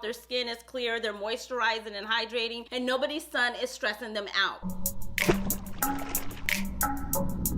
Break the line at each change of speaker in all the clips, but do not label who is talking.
Their skin is clear, they're moisturizing and hydrating, and nobody's sun is stressing them out.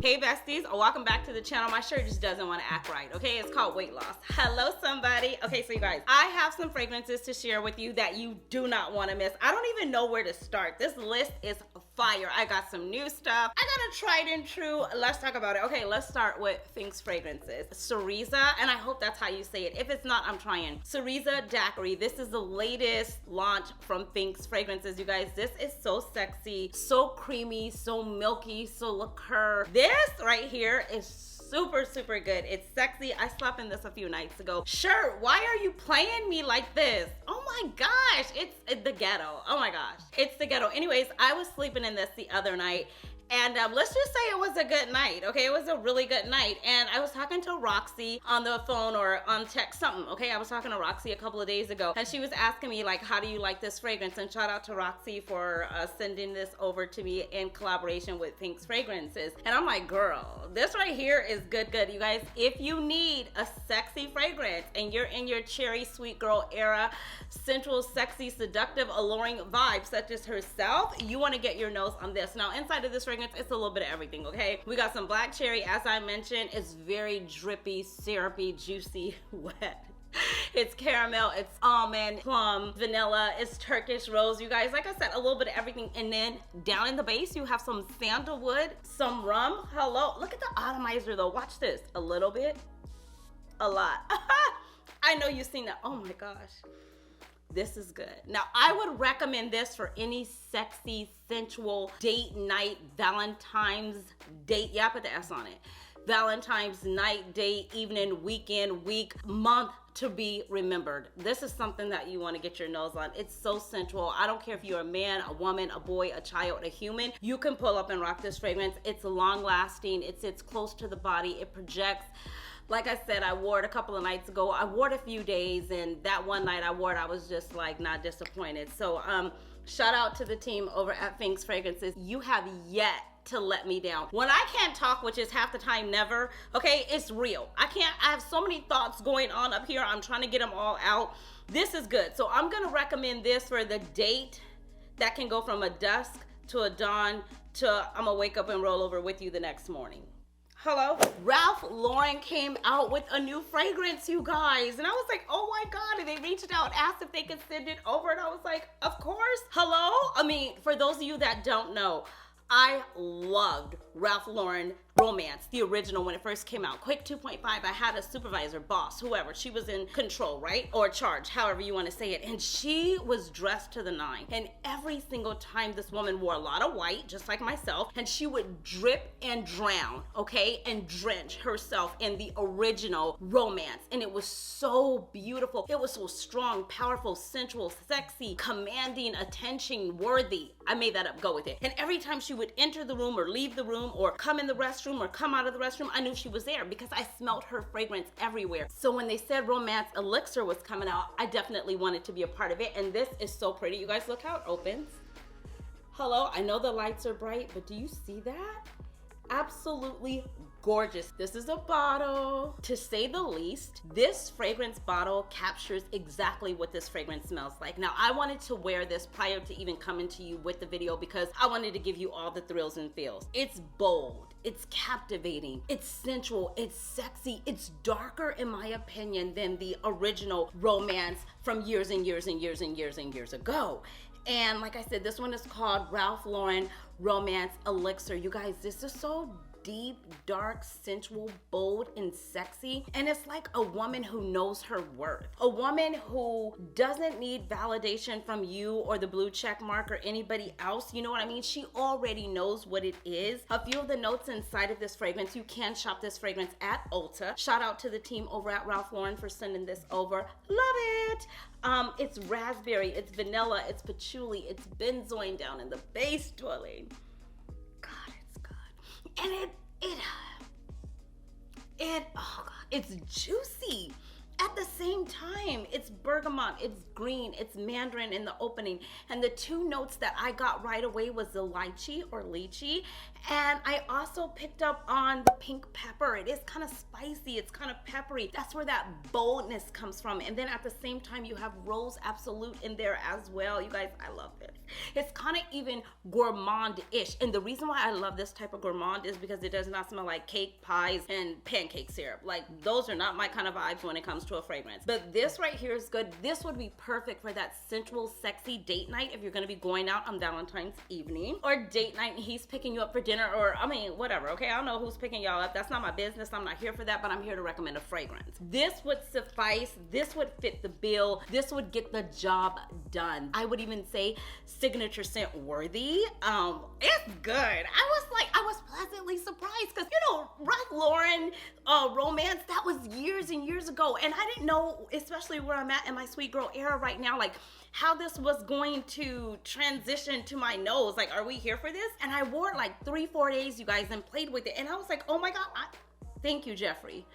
Hey besties, welcome back to the channel. My shirt just doesn't want to act right, okay? It's called weight loss. Hello somebody. Okay, so you guys, I have some fragrances to share with you that you do not want to miss. I don't even know where to start. This list is fire. I got some new stuff. I got a tried and true. Let's talk about it. Okay, let's start with SPHINX fragrances. CEREZA, and I hope that's how you say it. If it's not, I'm trying. CEREZA DAIQUIRI. This is the latest launch from SPHINX fragrances, you guys. This is so sexy, so creamy, so milky, so liqueur. This right here is super good. It's sexy. I slept in this a few nights ago. Sure, why are you playing me like this? Oh my gosh, it's the ghetto. Oh my gosh, it's the ghetto. Anyways, I was sleeping in this the other night, and let's just say it was a good night, okay? It was a really good night. And I was talking to Roxy on the phone or on text, something, okay? I was talking to Roxy a couple of days ago, and she was asking me, like, how do you like this fragrance? And shout out to Roxy for sending this over to me in collaboration with SPHINX fragrances. And I'm like, girl, this right here is good. You guys, if you need a sexy fragrance and you're in your cherry sweet girl era, sensual, sexy, seductive, alluring vibe, such as herself, you want to get your nose on this. Now, inside of this fragrance, it's a little bit of everything, okay? We got some black cherry, as I mentioned. It's very drippy, syrupy, juicy, wet. It's caramel, it's almond, plum, vanilla, it's Turkish rose, you guys. Like I said, a little bit of everything. And then down in the base, you have some sandalwood, some rum. Hello, look at the atomizer though. Watch this. A little bit, a lot. I know you've seen that. Oh my gosh. This is good. Now, I would recommend this for any sexy, sensual date night, Valentine's date. Yeah, I put the S on it. Valentine's night, date, evening, weekend, week, month to be remembered. This is something that you want to get your nose on. It's so sensual. I don't care if you're a man, a woman, a boy, a child, a human. You can pull up and rock this fragrance. It's long lasting. It sits close to the body. It projects. Like I said, I wore it a couple of nights ago. I wore it a few days, and that one night I wore it, I was just like not disappointed. So shout out to the team over at SPHINX fragrances. You have yet to let me down. When I can't talk, which is half the time never, okay, it's real. I have so many thoughts going on up here. I'm trying to get them all out. This is good. So I'm gonna recommend this for the date that can go from a dusk to a dawn to I'm gonna wake up and roll over with you the next morning. Hello? Ralph Lauren came out with a new fragrance, you guys. And I was like, oh my God. And they reached out, asked if they could send it over. And I was like, of course. Hello? I mean, for those of you that don't know, I loved Ralph Lauren Romance, the original, when it first came out. Quick 2.5, I had a supervisor, boss, whoever. She was in control, right? Or charge, however you want to say it. And she was dressed to the nine. And every single time this woman wore a lot of white, just like myself, and she would drip and drown, okay? And drench herself in the original Romance. And it was so beautiful. It was so strong, powerful, sensual, sexy, commanding, attention, worthy. I made that up, go with it. And every time she would enter the room or leave the room or come in the restroom or come out of the restroom, I knew she was there because I smelled her fragrance everywhere. So when they said Romance Elixir was coming out, I definitely wanted to be a part of it. And this is so pretty. You guys, look how it opens. Hello, I know the lights are bright, but do you see that? Absolutely gorgeous. This is a bottle, to say the least. This fragrance bottle captures exactly what this fragrance smells like. Now, I wanted to wear this prior to even coming to you with the video because I wanted to give you all the thrills and feels. It's bold. It's captivating, it's sensual, it's sexy, it's darker in my opinion than the original Romance from years and years and years and years and years ago. And like I said, this one is called Ralph Lauren Romance Elixir. You guys, this is so deep, dark, sensual, bold, and sexy. And it's like a woman who knows her worth. A woman who doesn't need validation from you or the blue check mark or anybody else. You know what I mean? She already knows what it is. A few of the notes inside of this fragrance, you can shop this fragrance at Ulta. Shout out to the team over at Ralph Lauren for sending this over. Love it. It's raspberry, it's vanilla, it's patchouli, it's benzoin down in the base dwelling. God, it's good. And oh God, it's juicy. At the same time, it's bergamot, it's green, it's mandarin in the opening. And the two notes that I got right away was the lychee or lychee. And I also picked up on the pink pepper. It is kind of spicy, it's kind of peppery. That's where that boldness comes from. And then at the same time, you have rose absolute in there as well. You guys, I love this. It's kind of even gourmand-ish. And the reason why I love this type of gourmand is because it does not smell like cake, pies, and pancake syrup. Like, those are not my kind of vibes when it comes to a fragrance. But this right here is good. This would be perfect for that sensual, sexy date night if you're gonna be going out on Valentine's evening, or date night and he's picking you up for dinner, or I mean, whatever, okay? I don't know who's picking y'all up. That's not my business. I'm not here for that, but I'm here to recommend a fragrance. This would suffice. This would fit the bill. This would get the job done. I would even say signature scent worthy. It's good. I was pleasantly surprised because, you know, Ralph Lauren romance, that was years and years ago. And I didn't know, especially where I'm at in my sweet girl era right now, like how this was going to transition to my nose. Like, are we here for this? And I wore it like 3-4 days, you guys, and played with it. And I was like, oh my God, thank you, Jeffrey.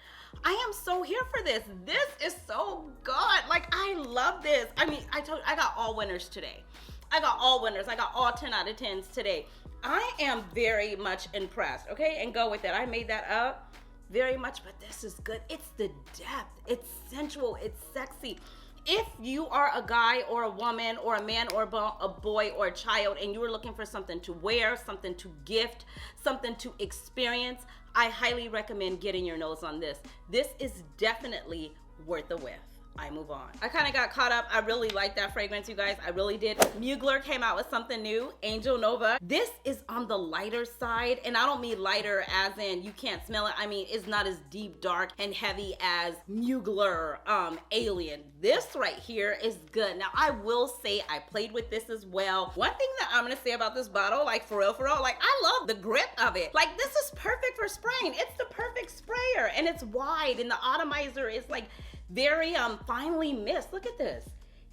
I am so here for this. This is so good. Like, I love this. I mean, I got all winners today. I got all winners. I got all 10 out of 10s today. I am very much impressed, okay? And go with that. I made that up very much, but this is good. It's the depth. It's sensual. It's sexy. If you are a guy or a woman or a man or a boy or a child and you are looking for something to wear, something to gift, something to experience, I highly recommend getting your nose on this. This is definitely worth a whiff. I move on. I kind of got caught up. I really like that fragrance, you guys. I really did. Mugler came out with something new, Angel Nova. This is on the lighter side, and I don't mean lighter as in you can't smell it. I mean, it's not as deep, dark, and heavy as Mugler Alien. This right here is good. Now, I will say I played with this as well. One thing that I'm gonna say about this bottle, like for real, like I love the grip of it. Like, this is perfect for spraying. It's the perfect sprayer, and it's wide, and the atomizer is like very finely mist. Look at this.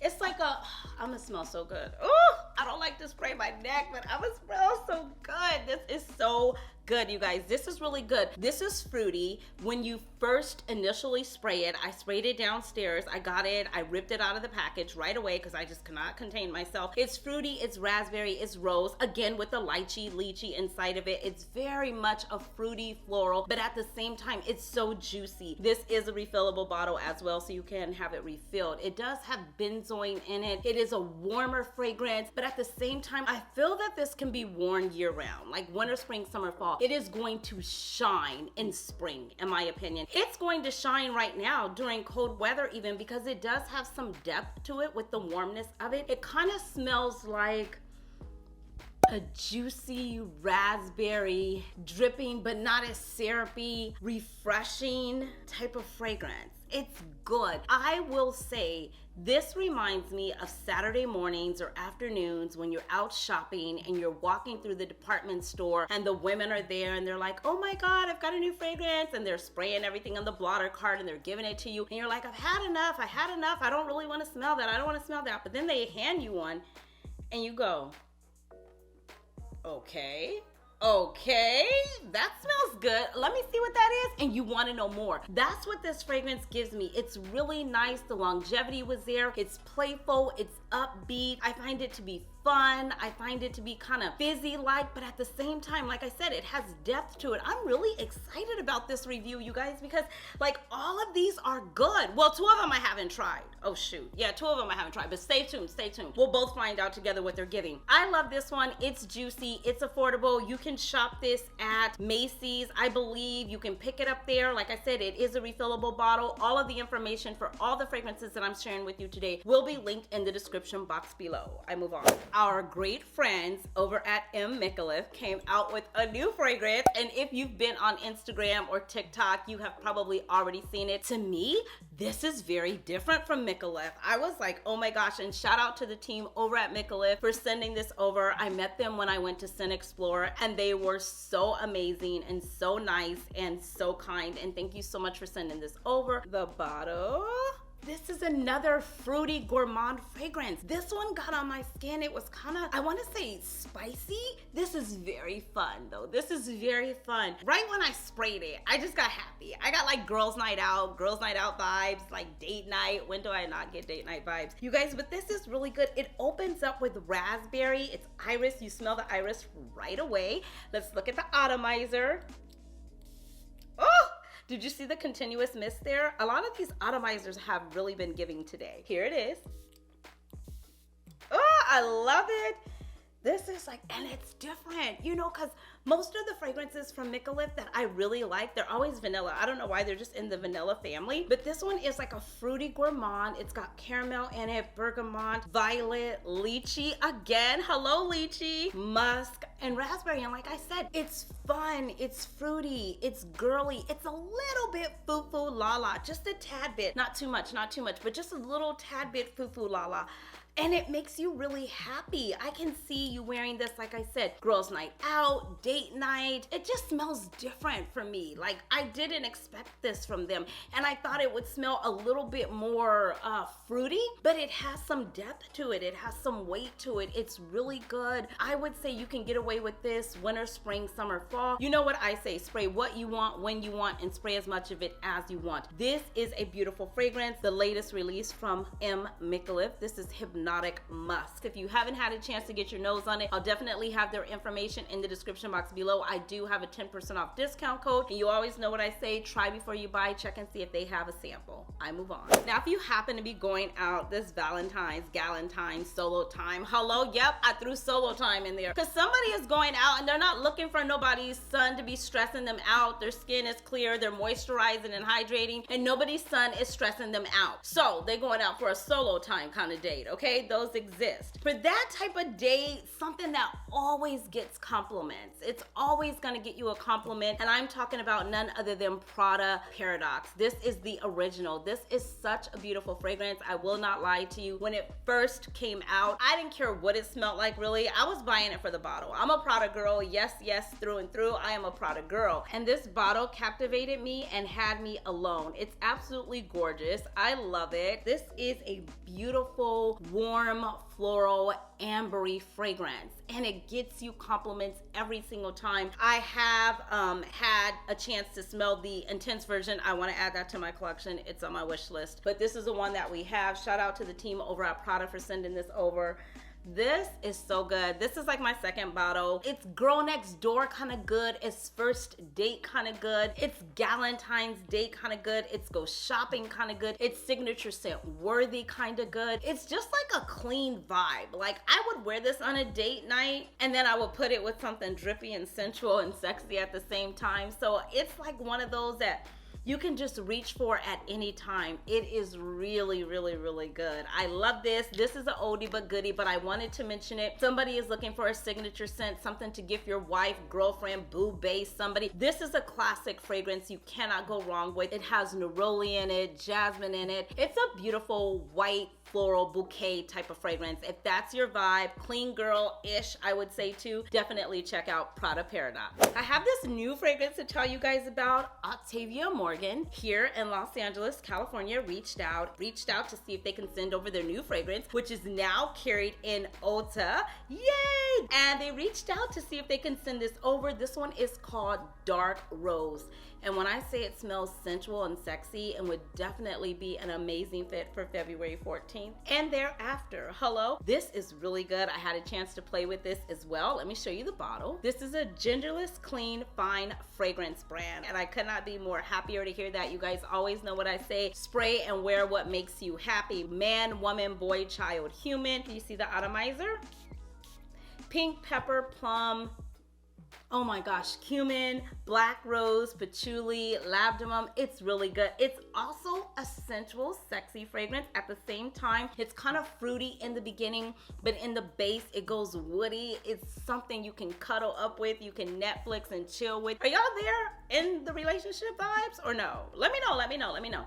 It's like I'm gonna smell so good. Oh, I don't like to spray my neck, but I'm gonna smell so good. This is so good, you guys. This is really good. This is fruity. When you first initially spray it, I sprayed it downstairs. I got it, I ripped it out of the package right away because I just cannot contain myself. It's fruity, it's raspberry, it's rose, again with the lychee inside of it. It's very much a fruity floral, but at the same time, it's so juicy. This is a refillable bottle as well, so you can have it refilled. It does have benzoin in it. It is a warmer fragrance, but at the same time, I feel that this can be worn year round, like winter, spring, summer, fall. It is going to shine in spring, in my opinion. It's going to shine right now during cold weather even, because it does have some depth to it with the warmness of it. It kind of smells like a juicy raspberry, dripping but not as syrupy, refreshing type of fragrance. It's good. I will say this reminds me of Saturday mornings or afternoons when you're out shopping and you're walking through the department store and the women are there and they're like, oh my God, I've got a new fragrance, and they're spraying everything on the blotter card and they're giving it to you and you're like, I've had enough, I don't really want to smell that, I don't want to smell that. But then they hand you one and you go, okay, that smells good. Let me see what that is. And you want to know more. That's what this fragrance gives me. It's really nice. The longevity was there. It's playful. It's upbeat. I find it to be fun. I find it to be kind of fizzy-like, but at the same time, like I said, it has depth to it. I'm really excited about this review, you guys, because like all of these are good. Well, 2 of them I haven't tried. Oh shoot. Yeah, 2 of them I haven't tried, but stay tuned, stay tuned. We'll both find out together what they're giving. I love this one. It's juicy. It's affordable. You can shop this at Macy's, I believe. You can pick it up there. Like I said, it is a refillable bottle. All of the information for all the fragrances that I'm sharing with you today will be linked in the description box below. I move on. Our great friends over at M.Micallef came out with a new fragrance, and if you've been on Instagram or TikTok, you have probably already seen it. To me, this is very different from Micallef. I was like, oh my gosh, and shout out to the team over at Micallef for sending this over. I met them when I went to Scent Explorer, and they were so amazing and so nice and so kind, and thank you so much for sending this over. The bottle This is another fruity gourmand fragrance. This one got on my skin. It was kind of, I want to say spicy. This is very fun though. This is very fun. Right when I sprayed it, I just got happy. I got like girls night out vibes, like date night. When do I not get date night vibes? You guys, but this is really good. It opens up with raspberry. It's iris. You smell the iris right away. Let's look at the atomizer. Oh! Did you see the continuous mist there? A lot of these atomizers have really been giving today. Here it is. Oh, I love it. This is like, and it's different, you know, because most of the fragrances from M.Micallef that I really like, they're always vanilla. I don't know why, they're just in the vanilla family. But this one is like a fruity gourmand. It's got caramel in it, bergamot, violet, lychee. Again, hello lychee, musk, and raspberry. And like I said, it's fun, it's fruity, it's girly. It's a little bit foo-foo la-la, just a tad bit. Not too much, but just a little tad bit foo-foo la-la. And it makes you really happy. I can see you wearing this, like I said, girls night out, date night. It just smells different for me. Like, I didn't expect this from them. And I thought it would smell a little bit more fruity, but it has some depth to it. It has some weight to it. It's really good. I would say you can get away with this winter, spring, summer, fall. You know what I say, spray what you want, when you want, and spray as much of it as you want. This is a beautiful fragrance, the latest release from M.Micallef. This is Hypnotic Musk. If you haven't had a chance to get your nose on it, I'll definitely have their information in the description box below. I do have a 10% off discount code, and you always know what I say, try before you buy, check and see if they have a sample. I move on. Now, if you happen to be going out this Valentine's, Galentine, solo time, hello, yep, I threw solo time in there, because somebody is going out and they're not looking for nobody's sun to be stressing them out. Their skin is clear, they're moisturizing and hydrating, and nobody's sun is stressing them out. So they're going out for a solo time kind of date, okay? Those exist. For that type of date, something that always gets compliments. It's always gonna get you a compliment, and I'm talking about none other than PRADA Paradox. This is the original. This is such a beautiful fragrance. I will not lie to you. When it first came out, I didn't care what it smelled like, really. I was buying it for the bottle. I'm a PRADA girl. Yes, through and through. I am a PRADA girl. And this bottle captivated me and had me alone. It's absolutely gorgeous. I love it. This is a beautiful, warm, floral, ambery fragrance, and it gets you compliments every single time. I have had a chance to smell the intense version. I want to add that to my collection. It's on my wish list, but this is the one that we have. Shout out to the team over at PRADA for sending this over. This is so good. This is like my second bottle. It's girl next door kind of good. It's first date kind of good. It's Galentine's date kind of good. It's go shopping kind of good. It's signature scent worthy kind of good. It's just like a clean vibe. Like, I would wear this on a date night, and then I would put it with something drippy and sensual and sexy at the same time. So it's like one of those that you can just reach for at any time. It is really, really, really good. I love this. This is an oldie but goodie, but I wanted to mention it. Somebody is looking for a signature scent, something to gift your wife, girlfriend, boo, bae, somebody. This is a classic fragrance you cannot go wrong with. It has neroli in it, jasmine in it. It's a beautiful white floral bouquet type of fragrance. If that's your vibe, clean girl-ish, I would say too, definitely check out PRADA Paradox. I have this new fragrance to tell you guys about. Octavia Morgan here in Los Angeles, California, reached out to see if they can send over their new fragrance, which is now carried in Ulta. Yay! And they reached out to see if they can send this over. This one is called Dark Rose. And when I say it smells sensual and sexy and would definitely be an amazing fit for February 14th and thereafter. Hello? This is really good. I had a chance to play with this as well. Let me show you the bottle. This is a genderless, clean, fine fragrance brand. And I could not be more happier to hear that. You guys always know what I say. Spray and wear what makes you happy. Man, woman, boy, child, human. Do you see the atomizer? Pink pepper, plum, oh my gosh, cumin, black rose, patchouli, labdanum. It's really good. It's also a sensual, sexy fragrance at the same time. It's kind of fruity in the beginning, but in the base, it goes woody. It's something you can cuddle up with, you can Netflix and chill with. Are y'all there in the relationship vibes or no? Let me know, let me know, let me know.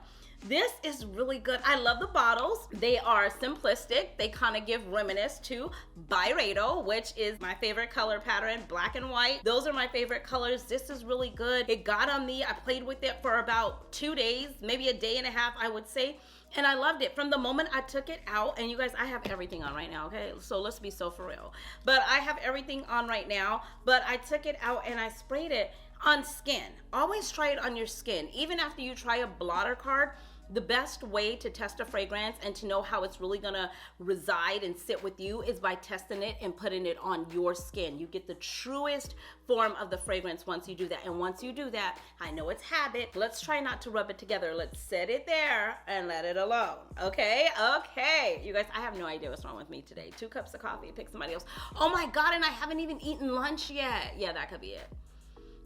This is really good. I love the bottles. They are simplistic. They kind of give reminiscence to Byeeee, which is my favorite color pattern, black and white. Those are my favorite colors. This is really good. It got on me. I played with it for about 2 days, maybe a day and a half, I would say. And I loved it from the moment I took it out. And you guys, I have everything on right now, okay? So let's be so for real. But I have everything on right now. But I took it out and I sprayed it on skin. Always try it on your skin. Even after you try a blotter card, the best way to test a fragrance and to know how it's really gonna reside and sit with you is by testing it and putting it on your skin. You get the truest form of the fragrance once you do that. And once you do that, I know it's habit, let's try not to rub it together. Let's set it there and let it alone, okay? Okay, you guys, I have no idea what's wrong with me today. 2 cups of coffee, pick somebody else. Oh my God, and I haven't even eaten lunch yet. Yeah, that could be it.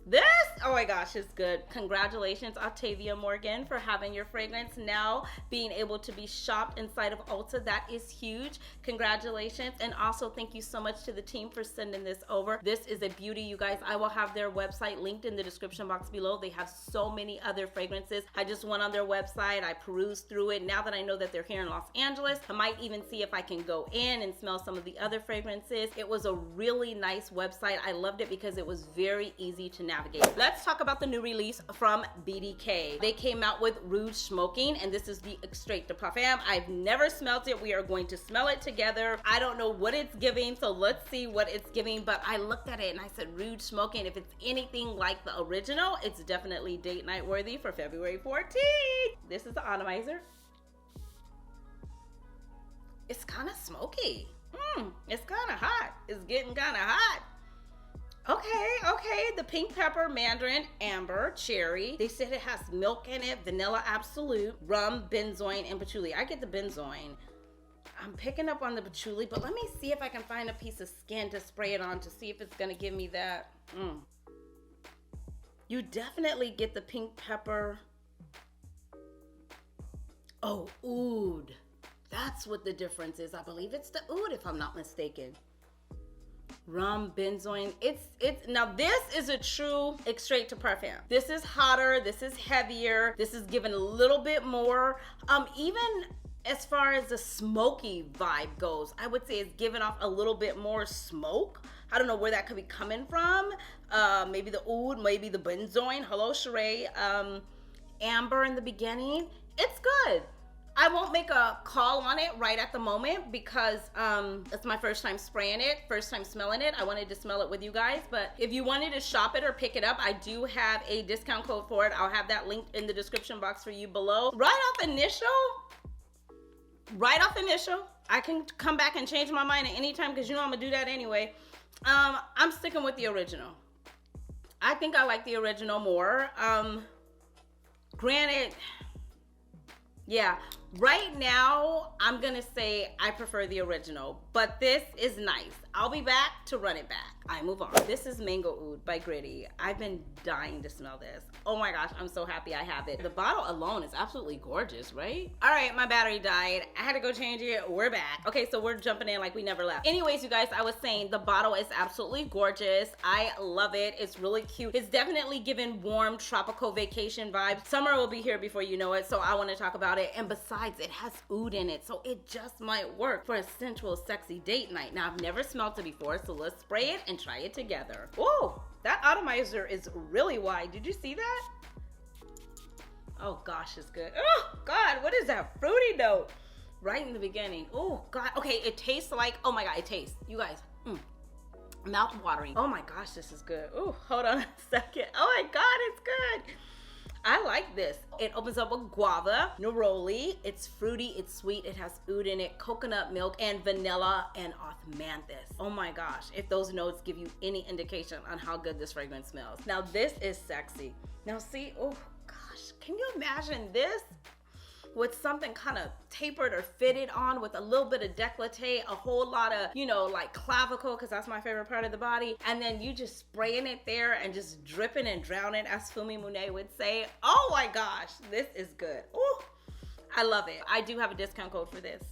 This, oh my gosh, it's good. Congratulations, Octavia Morgan, for having your fragrance now being able to be shopped inside of Ulta. That is huge. Congratulations. And also thank you so much to the team for sending this over. This is a beauty, you guys. I will have their website linked in the description box below. They have so many other fragrances. I just went on their website. I perused through it. Now that I know that they're here in Los Angeles, I might even see if I can go in and smell some of the other fragrances. It was a really nice website. I loved it because it was very easy to navigate. Let's talk about the new release from BDK. They came out with Rouge Smoking, and this is the Extrait de Parfum. I've never smelled it. We are going to smell it together. I don't know what it's giving, so let's see what it's giving. But I looked at it and I said, Rouge Smoking, if it's anything like the original, it's definitely date night worthy for February 14th. This is the atomizer. It's kind of smoky. It's kind of hot. It's getting kind of hot. Okay, the pink pepper, mandarin, amber, cherry. They said it has milk in it, vanilla absolute, rum, benzoin, and patchouli. I get the benzoin. I'm picking up on the patchouli, but let me see if I can find a piece of skin to spray it on to see if it's gonna give me that. You definitely get the pink pepper. Oh, oud. That's what the difference is. I believe it's the oud, if I'm not mistaken. Rum, benzoin. It's now this is a true Extrait de Parfum. This is hotter, this is heavier, this is given a little bit more. Even as far as the smoky vibe goes, I would say it's giving off a little bit more smoke. I don't know where that could be coming from. Maybe the oud, maybe the benzoin. Hello, Cheraye. Amber in the beginning. It's good. I won't make a call on it right at the moment because it's my first time spraying it, first time smelling it. I wanted to smell it with you guys, but if you wanted to shop it or pick it up, I do have a discount code for it. I'll have that linked in the description box for you below. Right off initial, I can come back and change my mind at any time because you know I'm gonna do that anyway. I'm sticking with the original. I think I like the original more. Granted, yeah, right now, I'm gonna say I prefer the original, but this is nice. I'll be back to run it back. I move on. This is Mango Oud by GRITTI. I've been dying to smell this. Oh my gosh, I'm so happy I have it. The bottle alone is absolutely gorgeous, right? All right, my battery died. I had to go change it. We're back. Okay, so we're jumping in like we never left. Anyways, you guys, I was saying the bottle is absolutely gorgeous. I love it. It's really cute. It's definitely giving warm tropical vacation vibes. Summer will be here before you know it, so I want to talk about it. And besides, it has oud in it, so it just might work for a sensual, sexy date night. Now, I've never smelled it before, so let's spray it and try it together. Oh, that atomizer is really wide. Did you see that? Oh gosh, it's good. Oh God, what is that fruity note? Right in the beginning. Oh God. Okay, it tastes like, oh my God, it tastes. You guys, mouth watering. Oh my gosh, this is good. Oh, hold on a second. Oh my God, it's good. I like this. It opens up with guava, neroli. It's fruity, it's sweet, it has oud in it, coconut milk, and vanilla and osmanthus. Oh my gosh, if those notes give you any indication on how good this fragrance smells. Now this is sexy. Now see, oh gosh, can you imagine this with something kind of tapered or fitted on with a little bit of décolleté, a whole lot of, you know, like clavicle, because that's my favorite part of the body, and then you just spraying it there and just dripping and drowning, as Fumi Monet would say. Oh my gosh, this is good. Oh, I love it. I do have a discount code for this.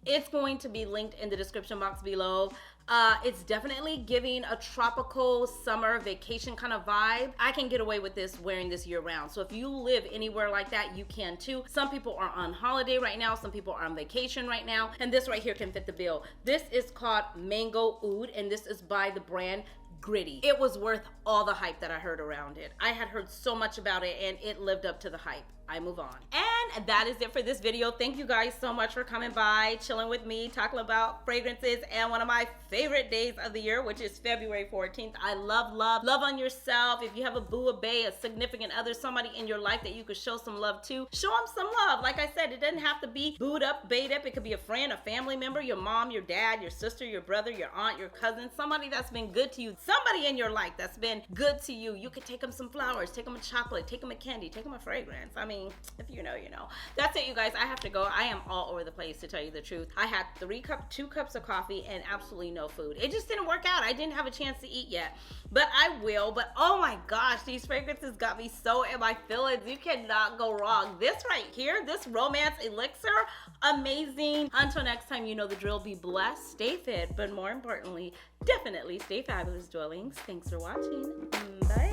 It's going to be linked in the description box below. It's definitely giving a tropical summer vacation kind of vibe. I can get away with this wearing this year round. So if you live anywhere like that, you can too. Some people are on holiday right now. Some people are on vacation right now. And this right here can fit the bill. This is called Mango Oud, and this is by the brand GRITTI. It was worth all the hype that I heard around it. I had heard so much about it and it lived up to the hype. I move on. And that is it for this video. Thank you guys so much for coming by, chilling with me, talking about fragrances and one of my favorite days of the year, which is February 14th. I love love. Love on yourself. If you have a boo, a bae, a significant other, somebody in your life that you could show some love to, show them some love. Like I said, it doesn't have to be booed up, bait up. It could be a friend, a family member, your mom, your dad, your sister, your brother, your aunt, your cousin, somebody that's been good to you, somebody in your life that's been good to you. You could take them some flowers, take them a chocolate, take them a candy, take them a fragrance. I mean, if you know, you know. That's it, you guys. I have to go. I am all over the place, to tell you the truth. I had 2 cups of coffee and absolutely no food. It just didn't work out. I didn't have a chance to eat yet, but I will. But oh my gosh, these fragrances got me so in my feelings. You cannot go wrong. This right here, this Romance Elixir, amazing. Until next time, you know the drill. Be blessed, stay fit, but more importantly, definitely stay fabulous, darlings. Thanks for watching. Bye.